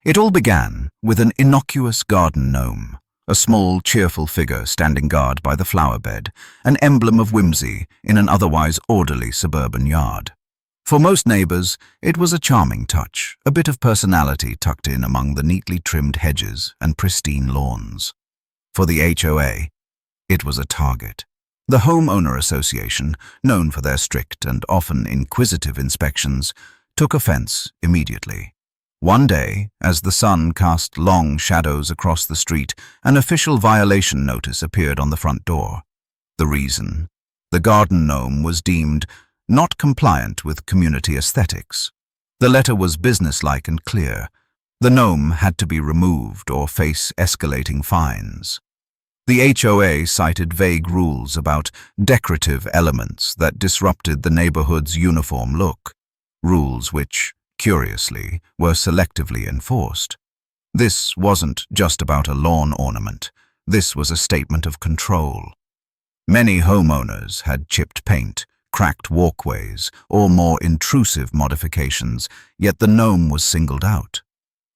It all began with an innocuous garden gnome, a small, cheerful figure standing guard by the flower bed, an emblem of whimsy in an otherwise orderly suburban yard. For most neighbors, it was a charming touch, a bit of personality tucked in among the neatly trimmed hedges and pristine lawns. For the HOA, it was a target. The Homeowner Association, known for their strict and often inquisitive inspections, took offense immediately. One day, as the sun cast long shadows across the street, an official violation notice appeared on the front door. The reason? The garden gnome was deemed not compliant with community aesthetics. The letter was businesslike and clear. The gnome had to be removed or face escalating fines. The HOA cited vague rules about decorative elements that disrupted the neighborhood's uniform look, rules which, curiously, were selectively enforced. This wasn't just about a lawn ornament. This was a statement of control. Many homeowners had chipped paint, cracked walkways, or more intrusive modifications, yet the gnome was singled out.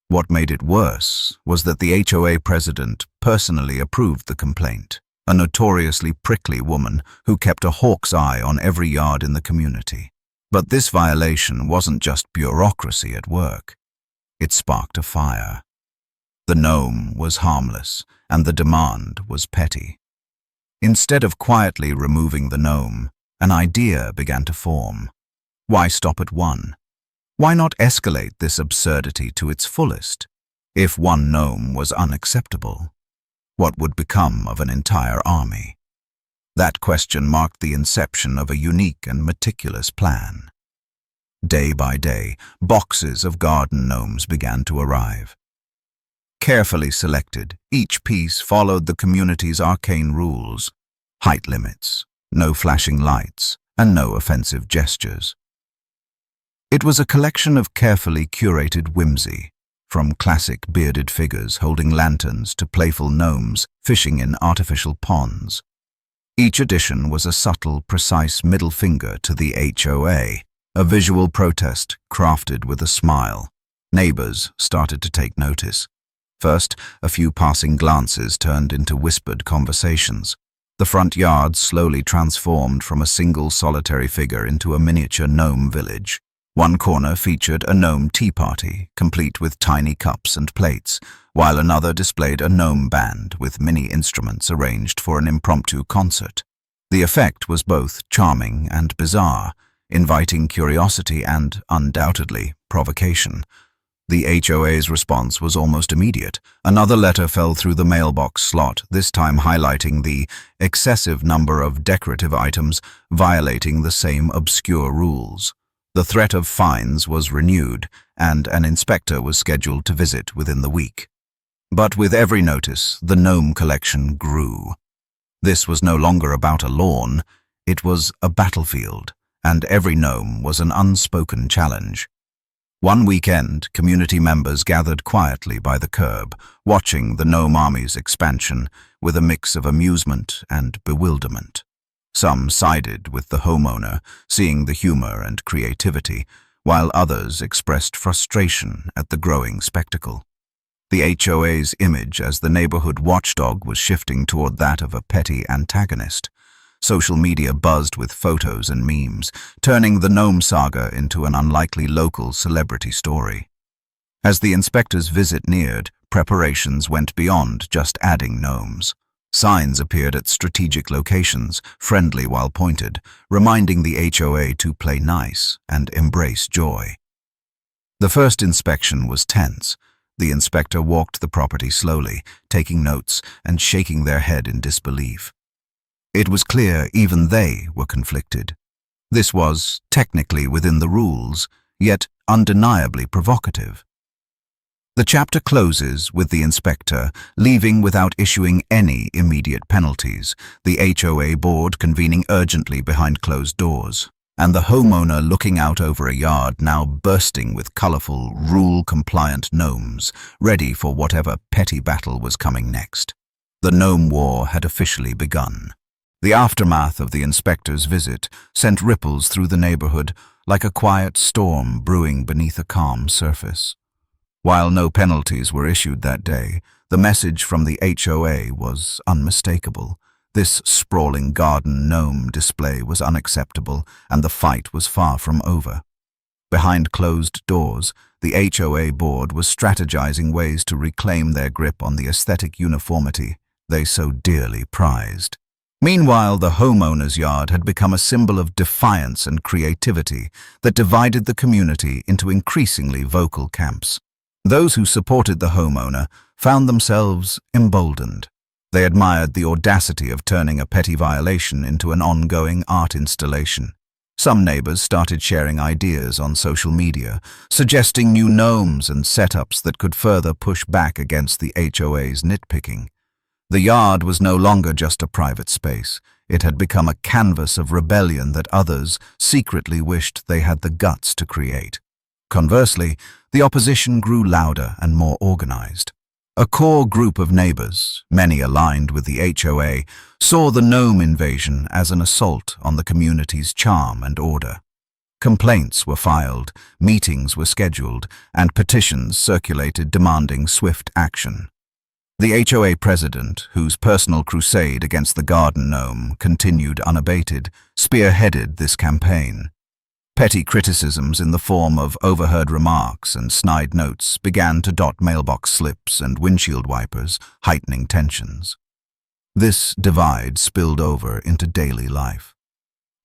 What made it worse was that the HOA president personally approved the complaint, a notoriously prickly woman who kept a hawk's eye on every yard in the community. But this violation wasn't just bureaucracy at work. It sparked a fire. The gnome was harmless, and the demand was petty. Instead of quietly removing the gnome, an idea began to form. Why stop at one? Why not escalate this absurdity to its fullest? If one gnome was unacceptable, what would become of an entire army? That question marked the inception of a unique and meticulous plan. Day by day, boxes of garden gnomes began to arrive. Carefully selected, each piece followed the community's arcane rules: height limits, no flashing lights, and no offensive gestures. It was a collection of carefully curated whimsy, from classic bearded figures holding lanterns to playful gnomes fishing in artificial ponds. Each addition was a subtle, precise middle finger to the HOA, a visual protest crafted with a smile. Neighbors started to take notice. First, a few passing glances turned into whispered conversations. The front yard slowly transformed from a single solitary figure into a miniature gnome village. One corner featured a gnome tea party, complete with tiny cups and plates, while another displayed a gnome band with mini instruments arranged for an impromptu concert. The effect was both charming and bizarre, inviting curiosity and, undoubtedly, provocation. The HOA's response was almost immediate. Another letter fell through the mailbox slot, this time highlighting the excessive number of decorative items violating the same obscure rules. The threat of fines was renewed, and an inspector was scheduled to visit within the week. But with every notice, the gnome collection grew. This was no longer about a lawn, it was a battlefield, and every gnome was an unspoken challenge. One weekend, community members gathered quietly by the curb, watching the gnome army's expansion with a mix of amusement and bewilderment. Some sided with the homeowner, seeing the humor and creativity, while others expressed frustration at the growing spectacle. The HOA's image as the neighborhood watchdog was shifting toward that of a petty antagonist. Social media buzzed with photos and memes, turning the Gnome saga into an unlikely local celebrity story. As the inspector's visit neared, preparations went beyond just adding gnomes. Signs appeared at strategic locations, friendly while pointed, reminding the HOA to play nice and embrace joy. The first inspection was tense. The inspector walked the property slowly, taking notes and shaking their head in disbelief. It was clear even they were conflicted. This was technically within the rules, yet undeniably provocative. The chapter closes with the inspector leaving without issuing any immediate penalties, the HOA board convening urgently behind closed doors, and the homeowner looking out over a yard now bursting with colorful, rule-compliant gnomes, ready for whatever petty battle was coming next. The gnome war had officially begun. The aftermath of the inspector's visit sent ripples through the neighborhood like a quiet storm brewing beneath a calm surface. While no penalties were issued that day, the message from the HOA was unmistakable. This sprawling garden gnome display was unacceptable, and the fight was far from over. Behind closed doors, the HOA board was strategizing ways to reclaim their grip on the aesthetic uniformity they so dearly prized. Meanwhile, the homeowner's yard had become a symbol of defiance and creativity that divided the community into increasingly vocal camps. Those who supported the homeowner found themselves emboldened. They admired the audacity of turning a petty violation into an ongoing art installation. Some neighbors started sharing ideas on social media, suggesting new gnomes and setups that could further push back against the HOA's nitpicking. The yard was no longer just a private space. It had become a canvas of rebellion that others secretly wished they had the guts to create. Conversely, the opposition grew louder and more organized. A core group of neighbors, many aligned with the HOA, saw the gnome invasion as an assault on the community's charm and order. Complaints were filed, meetings were scheduled, and petitions circulated demanding swift action. The HOA president, whose personal crusade against the garden gnome continued unabated, spearheaded this campaign. Petty criticisms in the form of overheard remarks and snide notes began to dot mailbox slips and windshield wipers, heightening tensions. This divide spilled over into daily life.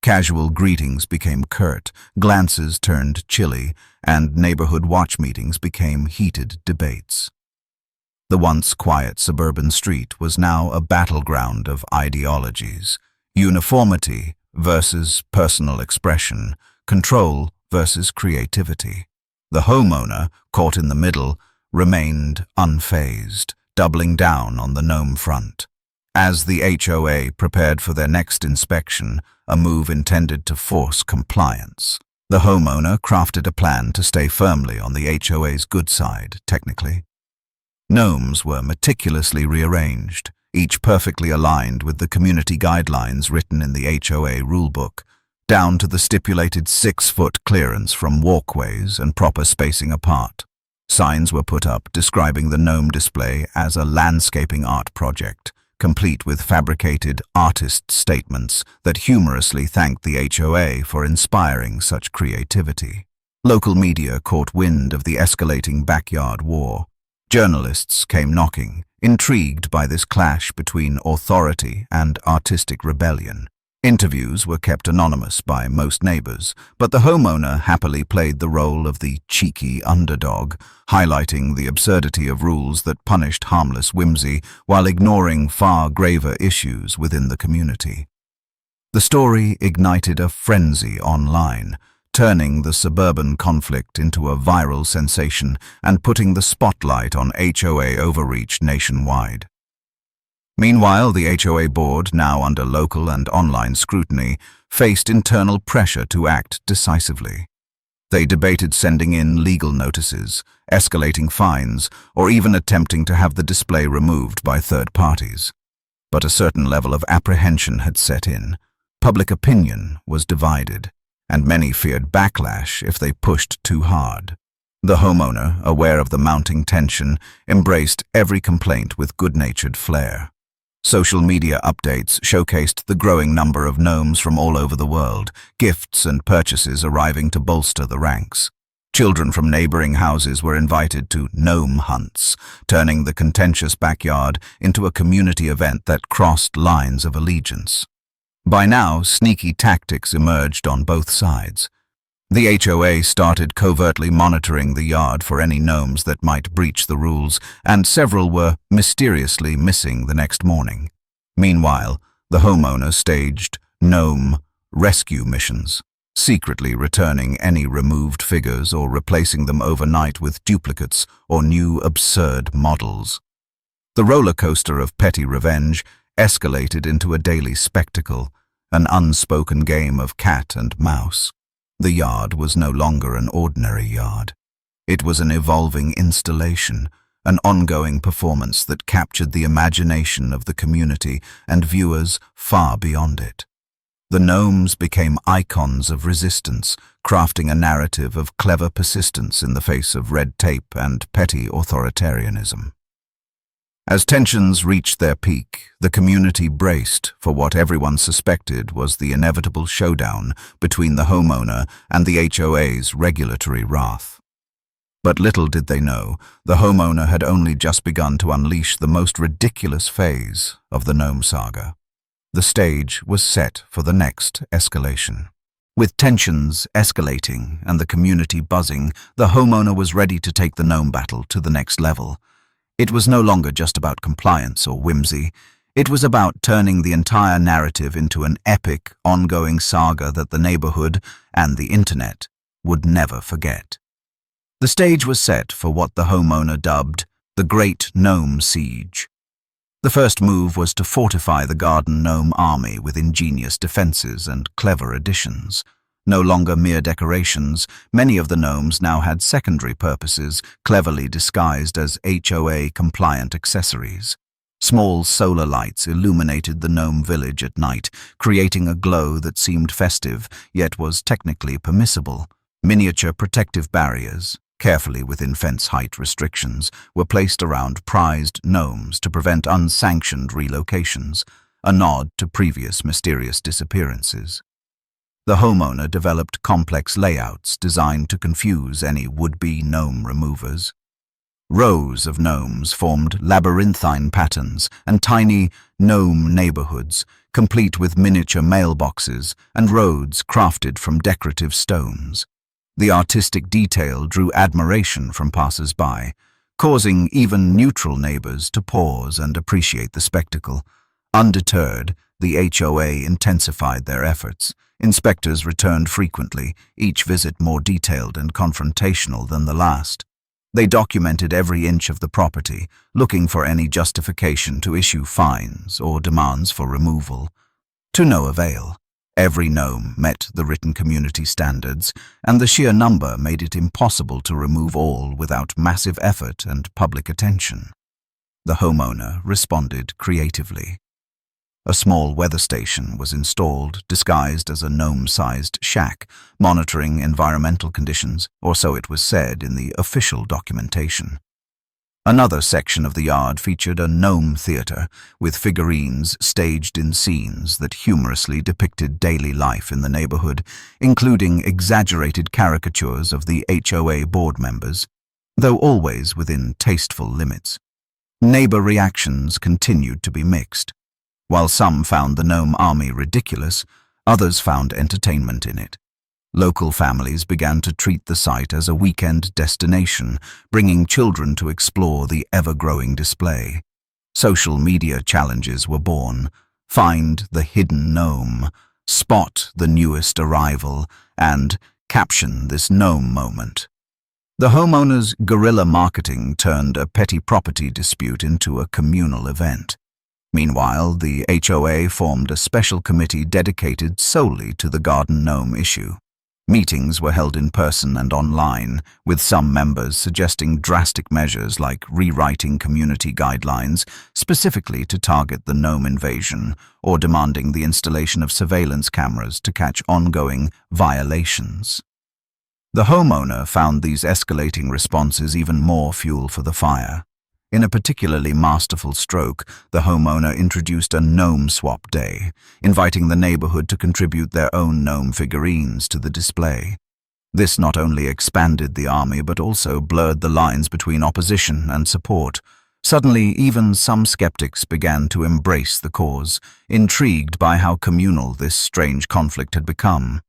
Casual greetings became curt, glances turned chilly, and neighborhood watch meetings became heated debates. The once quiet suburban street was now a battleground of ideologies: uniformity versus personal expression, control versus creativity. The homeowner, caught in the middle, remained unfazed, doubling down on the gnome front. As the HOA prepared for their next inspection, a move intended to force compliance, the homeowner crafted a plan to stay firmly on the HOA's good side, technically. Gnomes were meticulously rearranged, each perfectly aligned with the community guidelines written in the HOA rulebook, down to the stipulated 6-foot clearance from walkways and proper spacing apart. Signs were put up describing the gnome display as a landscaping art project, complete with fabricated artist statements that humorously thanked the HOA for inspiring such creativity. Local media caught wind of the escalating backyard war. Journalists came knocking, intrigued by this clash between authority and artistic rebellion. Interviews were kept anonymous by most neighbors, but the homeowner happily played the role of the cheeky underdog, highlighting the absurdity of rules that punished harmless whimsy while ignoring far graver issues within the community. The story ignited a frenzy online, turning the suburban conflict into a viral sensation and putting the spotlight on HOA overreach nationwide. Meanwhile, the HOA board, now under local and online scrutiny, faced internal pressure to act decisively. They debated sending in legal notices, escalating fines, or even attempting to have the display removed by third parties. But a certain level of apprehension had set in. Public opinion was divided, and many feared backlash if they pushed too hard. The homeowner, aware of the mounting tension, embraced every complaint with good-natured flair. Social media updates showcased the growing number of gnomes from all over the world, gifts and purchases arriving to bolster the ranks. Children from neighboring houses were invited to gnome hunts, turning the contentious backyard into a community event that crossed lines of allegiance. By now, sneaky tactics emerged on both sides. The HOA started covertly monitoring the yard for any gnomes that might breach the rules, and several were mysteriously missing the next morning. Meanwhile, the homeowner staged gnome rescue missions, secretly returning any removed figures or replacing them overnight with duplicates or new absurd models. The roller coaster of petty revenge escalated into a daily spectacle, an unspoken game of cat and mouse. The yard was no longer an ordinary yard. It was an evolving installation, an ongoing performance that captured the imagination of the community and viewers far beyond it. The gnomes became icons of resistance, crafting a narrative of clever persistence in the face of red tape and petty authoritarianism. As tensions reached their peak, the community braced for what everyone suspected was the inevitable showdown between the homeowner and the HOA's regulatory wrath. But little did they know, the homeowner had only just begun to unleash the most ridiculous phase of the Gnome saga. The stage was set for the next escalation. With tensions escalating and the community buzzing, the homeowner was ready to take the gnome battle to the next level. It was no longer just about compliance or whimsy. It was about turning the entire narrative into an epic, ongoing saga that the neighborhood and the internet would never forget. The stage was set for what the homeowner dubbed the Great Gnome Siege. The first move was to fortify the garden gnome army with ingenious defenses and clever additions. No longer mere decorations, many of the gnomes now had secondary purposes, cleverly disguised as HOA-compliant accessories. Small solar lights illuminated the gnome village at night, creating a glow that seemed festive, yet was technically permissible. Miniature protective barriers, carefully within fence height restrictions, were placed around prized gnomes to prevent unsanctioned relocations, a nod to previous mysterious disappearances. The homeowner developed complex layouts designed to confuse any would-be gnome removers. Rows of gnomes formed labyrinthine patterns and tiny gnome neighborhoods, complete with miniature mailboxes and roads crafted from decorative stones. The artistic detail drew admiration from passers-by, causing even neutral neighbors to pause and appreciate the spectacle. Undeterred, the HOA intensified their efforts. Inspectors returned frequently, each visit more detailed and confrontational than the last. They documented every inch of the property, looking for any justification to issue fines or demands for removal. To no avail. Every gnome met the written community standards, and the sheer number made it impossible to remove all without massive effort and public attention. The homeowner responded creatively. A small weather station was installed, disguised as a gnome-sized shack, monitoring environmental conditions, or so it was said in the official documentation. Another section of the yard featured a gnome theater, with figurines staged in scenes that humorously depicted daily life in the neighborhood, including exaggerated caricatures of the HOA board members, though always within tasteful limits. Neighbor reactions continued to be mixed. While some found the gnome army ridiculous, others found entertainment in it. Local families began to treat the site as a weekend destination, bringing children to explore the ever-growing display. Social media challenges were born: find the hidden gnome, spot the newest arrival, and caption this gnome moment. The homeowner's guerrilla marketing turned a petty property dispute into a communal event. Meanwhile, the HOA formed a special committee dedicated solely to the garden gnome issue. Meetings were held in person and online, with some members suggesting drastic measures like rewriting community guidelines specifically to target the gnome invasion, or demanding the installation of surveillance cameras to catch ongoing violations. The homeowner found these escalating responses even more fuel for the fire. In a particularly masterful stroke, the homeowner introduced a gnome swap day, inviting the neighborhood to contribute their own gnome figurines to the display. This not only expanded the army but also blurred the lines between opposition and support. Suddenly, even some skeptics began to embrace the cause, intrigued by how communal this strange conflict had become.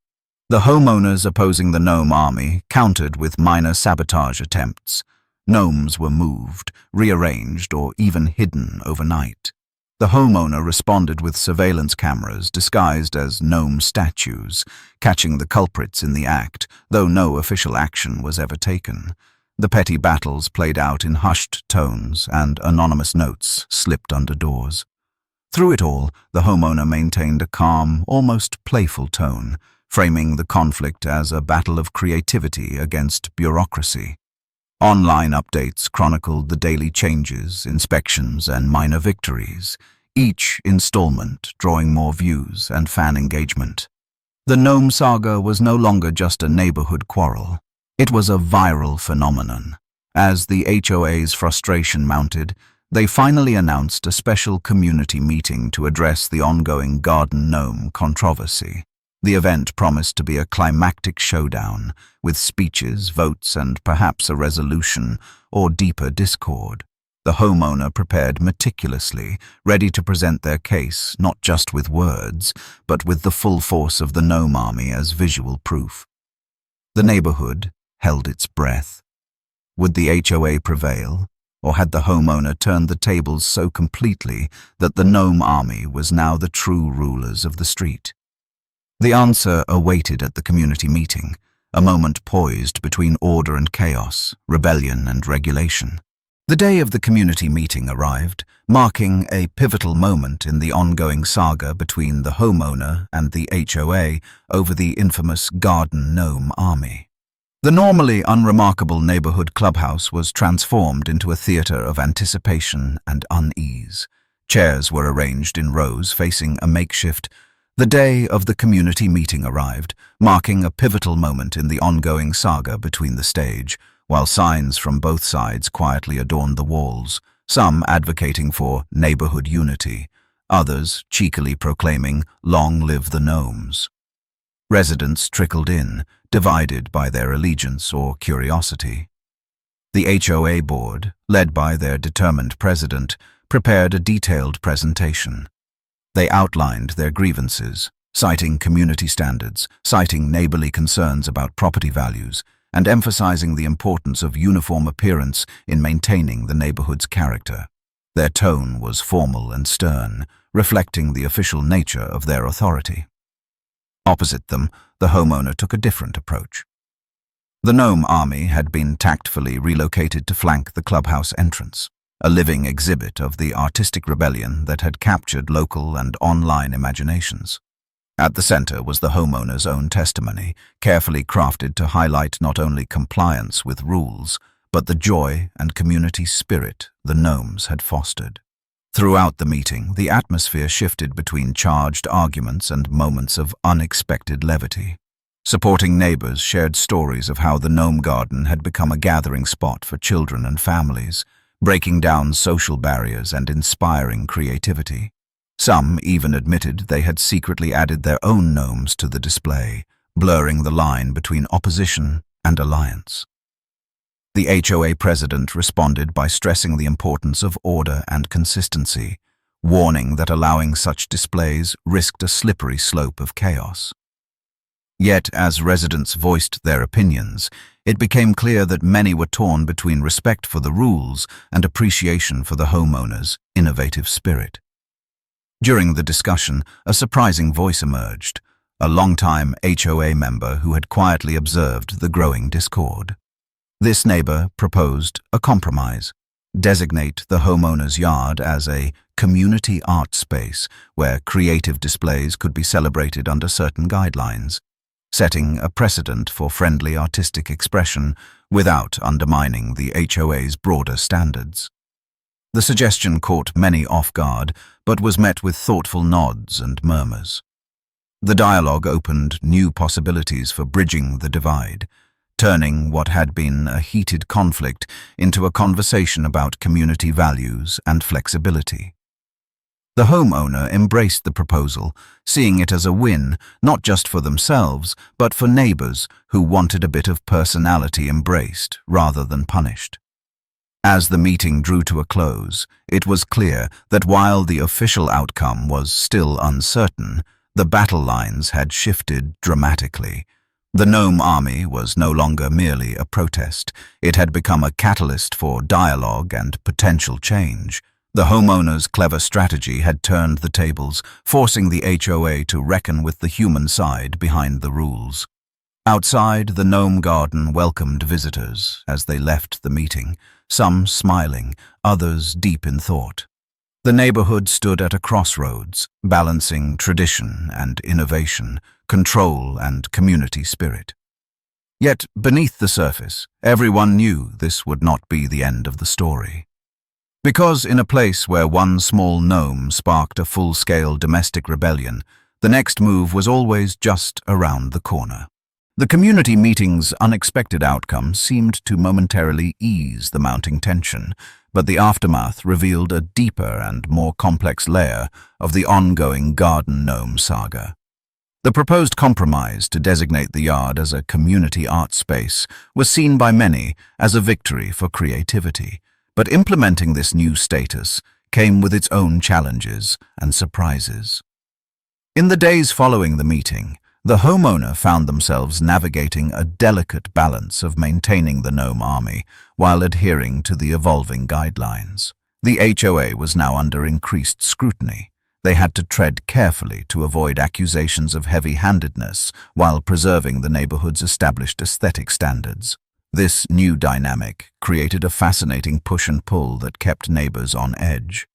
The homeowners opposing the gnome army countered with minor sabotage attempts. Gnomes were moved, rearranged, or even hidden overnight. The homeowner responded with surveillance cameras disguised as gnome statues, catching the culprits in the act, though no official action was ever taken. The petty battles played out in hushed tones, and anonymous notes slipped under doors. Through it all, the homeowner maintained a calm, almost playful tone, framing the conflict as a battle of creativity against bureaucracy. Online updates chronicled the daily changes, inspections, and minor victories, each installment drawing more views and fan engagement. The Gnome saga was no longer just a neighborhood quarrel. It was a viral phenomenon. As the HOA's frustration mounted, they finally announced a special community meeting to address the ongoing garden gnome controversy. The event promised to be a climactic showdown, with speeches, votes, and perhaps a resolution or deeper discord. The homeowner prepared meticulously, ready to present their case not just with words, but with the full force of the gnome army as visual proof. The neighborhood held its breath. Would the HOA prevail, or had the homeowner turned the tables so completely that the gnome army was now the true rulers of the street? The answer awaited at the community meeting, a moment poised between order and chaos, rebellion and regulation. The day of the community meeting arrived, marking a pivotal moment in the ongoing saga between the homeowner and the HOA over the infamous garden gnome army. The normally unremarkable neighborhood clubhouse was transformed into a theater of anticipation and unease. Chairs were arranged in rows facing a makeshift. The day of the community meeting arrived, marking a pivotal moment in the ongoing saga between the stage, while signs from both sides quietly adorned the walls, some advocating for neighborhood unity, others cheekily proclaiming, "Long live the gnomes." Residents trickled in, divided by their allegiance or curiosity. The HOA board, led by their determined president, prepared a detailed presentation. They outlined their grievances, citing community standards, citing neighborly concerns about property values, and emphasizing the importance of uniform appearance in maintaining the neighborhood's character. Their tone was formal and stern, reflecting the official nature of their authority. Opposite them, the homeowner took a different approach. The gnome army had been tactfully relocated to flank the clubhouse entrance, a living exhibit of the artistic rebellion that had captured local and online imaginations. At the center was the homeowner's own testimony, carefully crafted to highlight not only compliance with rules, but the joy and community spirit the gnomes had fostered. Throughout the meeting, the atmosphere shifted between charged arguments and moments of unexpected levity. Supporting neighbors shared stories of how the gnome garden had become a gathering spot for children and families, breaking down social barriers and inspiring creativity. Some even admitted they had secretly added their own gnomes to the display, blurring the line between opposition and alliance. The HOA president responded by stressing the importance of order and consistency, warning that allowing such displays risked a slippery slope of chaos. Yet, as residents voiced their opinions, it became clear that many were torn between respect for the rules and appreciation for the homeowner's innovative spirit. During the discussion, a surprising voice emerged, a longtime HOA member who had quietly observed the growing discord. This neighbor proposed a compromise: designate the homeowner's yard as a community art space where creative displays could be celebrated under certain guidelines, setting a precedent for friendly artistic expression without undermining the HOA's broader standards. The suggestion caught many off guard, but was met with thoughtful nods and murmurs. The dialogue opened new possibilities for bridging the divide, turning what had been a heated conflict into a conversation about community values and flexibility. The homeowner embraced the proposal, seeing it as a win not just for themselves, but for neighbors who wanted a bit of personality embraced rather than punished. As the meeting drew to a close, it was clear that while the official outcome was still uncertain, the battle lines had shifted dramatically. The gnome army was no longer merely a protest. It had become a catalyst for dialogue and potential change. The homeowner's clever strategy had turned the tables, forcing the HOA to reckon with the human side behind the rules. Outside, the gnome garden welcomed visitors as they left the meeting, some smiling, others deep in thought. The neighborhood stood at a crossroads, balancing tradition and innovation, control and community spirit. Yet, beneath the surface, everyone knew this would not be the end of the story. Because in a place where one small gnome sparked a full-scale domestic rebellion, the next move was always just around the corner. The community meeting's unexpected outcome seemed to momentarily ease the mounting tension, but the aftermath revealed a deeper and more complex layer of the ongoing garden gnome saga. The proposed compromise to designate the yard as a community art space was seen by many as a victory for creativity, but implementing this new status came with its own challenges and surprises. In the days following the meeting, the homeowner found themselves navigating a delicate balance of maintaining the gnome army while adhering to the evolving guidelines. The HOA was now under increased scrutiny. They had to tread carefully to avoid accusations of heavy-handedness while preserving the neighborhood's established aesthetic standards. This new dynamic created a fascinating push and pull that kept neighbors on edge.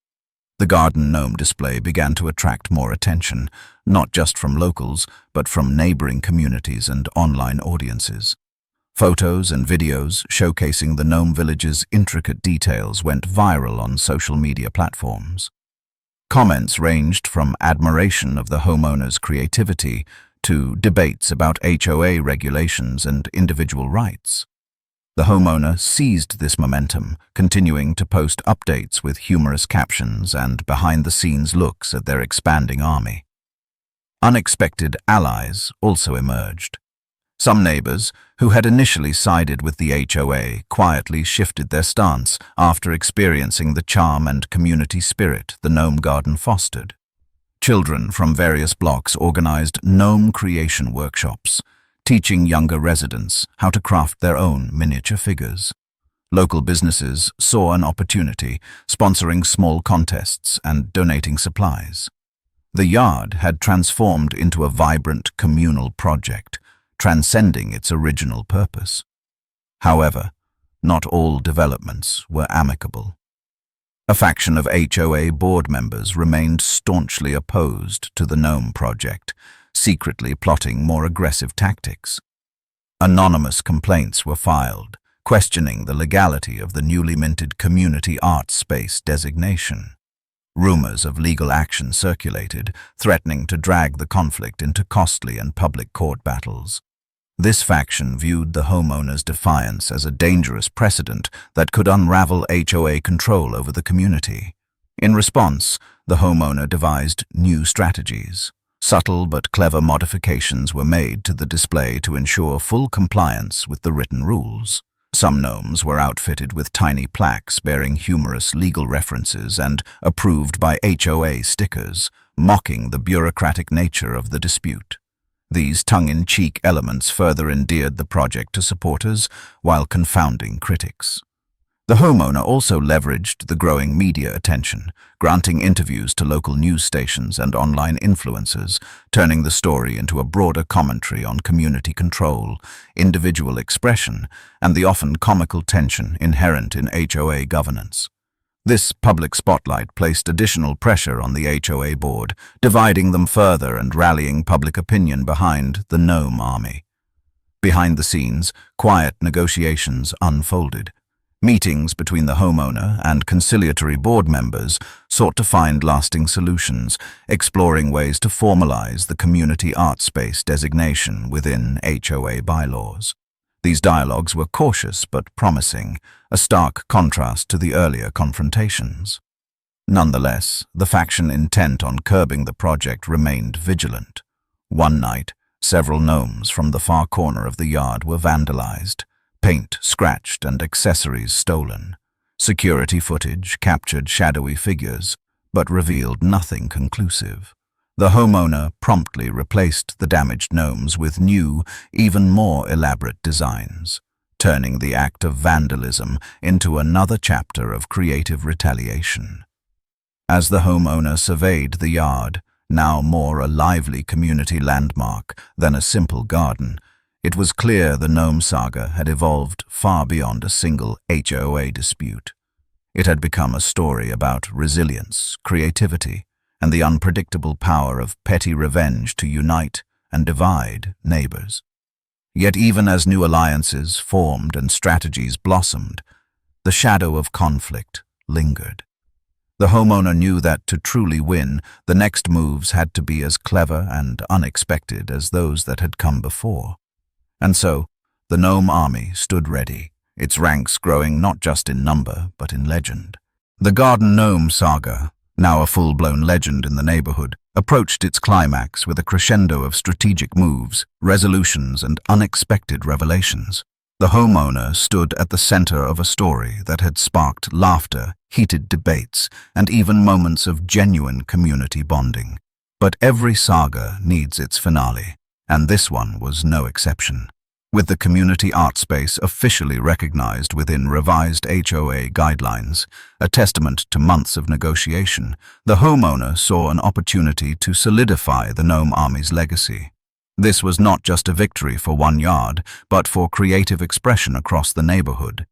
The garden gnome display began to attract more attention, not just from locals, but from neighboring communities and online audiences. Photos and videos showcasing the gnome village's intricate details went viral on social media platforms. Comments ranged from admiration of the homeowner's creativity to debates about HOA regulations and individual rights. The homeowner seized this momentum, continuing to post updates with humorous captions and behind-the-scenes looks at their expanding army. Unexpected allies also emerged. Some neighbors, who had initially sided with the HOA, quietly shifted their stance after experiencing the charm and community spirit the gnome garden fostered. Children from various blocks organized gnome creation workshops, teaching younger residents how to craft their own miniature figures. Local businesses saw an opportunity, sponsoring small contests and donating supplies. The yard had transformed into a vibrant communal project, transcending its original purpose. However, not all developments were amicable. A faction of HOA board members remained staunchly opposed to the Gnome project, secretly plotting more aggressive tactics. Anonymous complaints were filed, questioning the legality of the newly minted community art space designation. Rumors of legal action circulated, threatening to drag the conflict into costly and public court battles. This faction viewed the homeowner's defiance as a dangerous precedent that could unravel HOA control over the community. In response, the homeowner devised new strategies. Subtle but clever modifications were made to the display to ensure full compliance with the written rules. Some gnomes were outfitted with tiny plaques bearing humorous legal references and approved by HOA stickers, mocking the bureaucratic nature of the dispute. These tongue-in-cheek elements further endeared the project to supporters while confounding critics. The homeowner also leveraged the growing media attention, granting interviews to local news stations and online influencers, turning the story into a broader commentary on community control, individual expression, and the often comical tension inherent in HOA governance. This public spotlight placed additional pressure on the HOA board, dividing them further and rallying public opinion behind the Gnome army. Behind the scenes, quiet negotiations unfolded. Meetings between the homeowner and conciliatory board members sought to find lasting solutions, exploring ways to formalize the community art space designation within HOA bylaws. These dialogues were cautious but promising, a stark contrast to the earlier confrontations. Nonetheless, the faction intent on curbing the project remained vigilant. One night, several gnomes from the far corner of the yard were vandalized, paint scratched and accessories stolen. Security footage captured shadowy figures, but revealed nothing conclusive. The homeowner promptly replaced the damaged gnomes with new, even more elaborate designs, turning the act of vandalism into another chapter of creative retaliation. As the homeowner surveyed the yard, now more a lively community landmark than a simple garden, it was clear the Gnome saga had evolved far beyond a single HOA dispute. It had become a story about resilience, creativity, and the unpredictable power of petty revenge to unite and divide neighbors. Yet even as new alliances formed and strategies blossomed, the shadow of conflict lingered. The homeowner knew that to truly win, the next moves had to be as clever and unexpected as those that had come before. And so, the Gnome army stood ready, its ranks growing not just in number, but in legend. The Garden Gnome saga, now a full-blown legend in the neighborhood, approached its climax with a crescendo of strategic moves, resolutions, and unexpected revelations. The homeowner stood at the center of a story that had sparked laughter, heated debates, and even moments of genuine community bonding. But every saga needs its finale, and this one was no exception. With the community art space officially recognized within revised HOA guidelines, a testament to months of negotiation, the homeowner saw an opportunity to solidify the Gnome Army's legacy. This was not just a victory for one yard, but for creative expression across the neighborhood.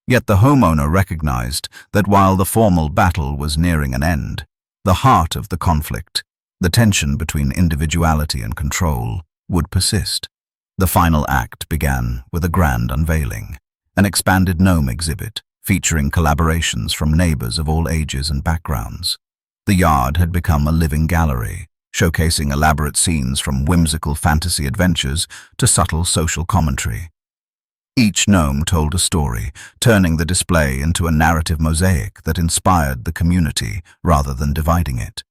Yet the homeowner recognized that while the formal battle was nearing an end, the heart of the conflict, the tension between individuality and control, would persist. The final act began with a grand unveiling, an expanded gnome exhibit featuring collaborations from neighbors of all ages and backgrounds. The yard had become a living gallery, showcasing elaborate scenes from whimsical fantasy adventures to subtle social commentary. Each gnome told a story, turning the display into a narrative mosaic that inspired the community rather than dividing it.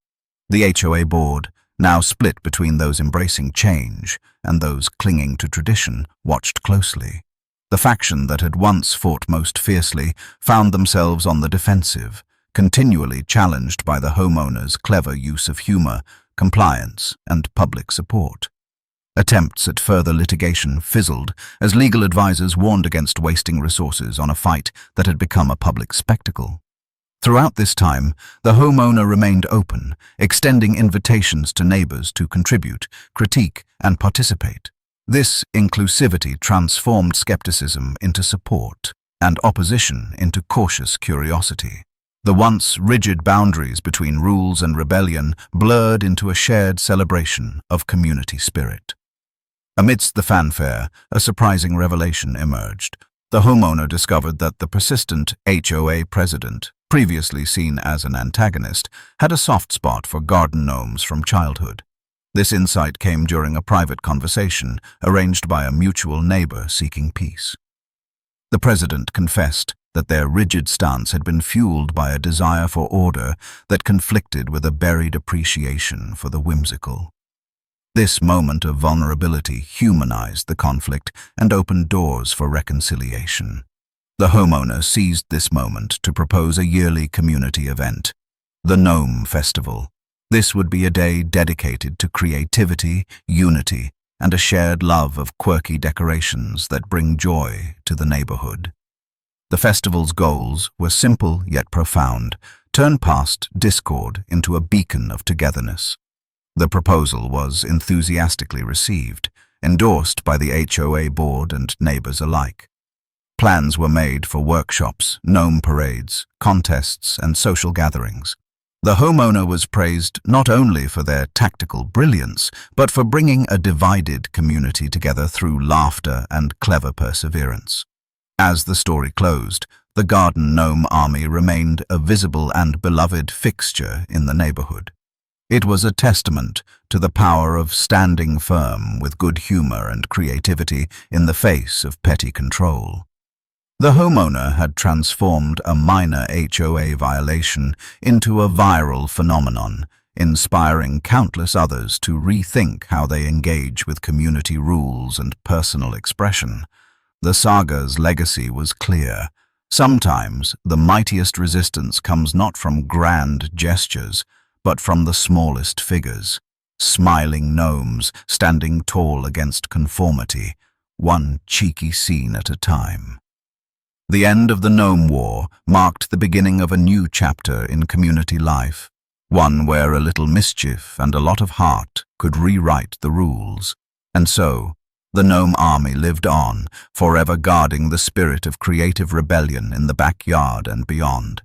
The HOA board, now split between those embracing change and those clinging to tradition, watched closely. The faction that had once fought most fiercely found themselves on the defensive, continually challenged by the homeowner's clever use of humor, compliance, and public support. Attempts at further litigation fizzled as legal advisors warned against wasting resources on a fight that had become a public spectacle. Throughout this time, the homeowner remained open, extending invitations to neighbors to contribute, critique, and participate. This inclusivity transformed skepticism into support and opposition into cautious curiosity. The once rigid boundaries between rules and rebellion blurred into a shared celebration of community spirit. Amidst the fanfare, a surprising revelation emerged. The homeowner discovered that the persistent HOA president, previously seen as an antagonist, had a soft spot for garden gnomes from childhood. This insight came during a private conversation arranged by a mutual neighbor seeking peace. The president confessed that their rigid stance had been fueled by a desire for order that conflicted with a buried appreciation for the whimsical. This moment of vulnerability humanized the conflict and opened doors for reconciliation. The homeowner seized this moment to propose a yearly community event, the Gnome Festival. This would be a day dedicated to creativity, unity, and a shared love of quirky decorations that bring joy to the neighborhood. The festival's goals were simple yet profound: turn past discord into a beacon of togetherness. The proposal was enthusiastically received, endorsed by the HOA board and neighbors alike. Plans were made for workshops, gnome parades, contests, and social gatherings. The homeowner was praised not only for their tactical brilliance, but for bringing a divided community together through laughter and clever perseverance. As the story closed, the Garden Gnome army remained a visible and beloved fixture in the neighborhood. It was a testament to the power of standing firm with good humor and creativity in the face of petty control. The homeowner had transformed a minor HOA violation into a viral phenomenon, inspiring countless others to rethink how they engage with community rules and personal expression. The saga's legacy was clear. Sometimes the mightiest resistance comes not from grand gestures, but from the smallest figures, smiling gnomes standing tall against conformity, one cheeky scene at a time. The end of the Gnome War marked the beginning of a new chapter in community life, one where a little mischief and a lot of heart could rewrite the rules. And so, the Gnome army lived on, forever guarding the spirit of creative rebellion in the backyard and beyond.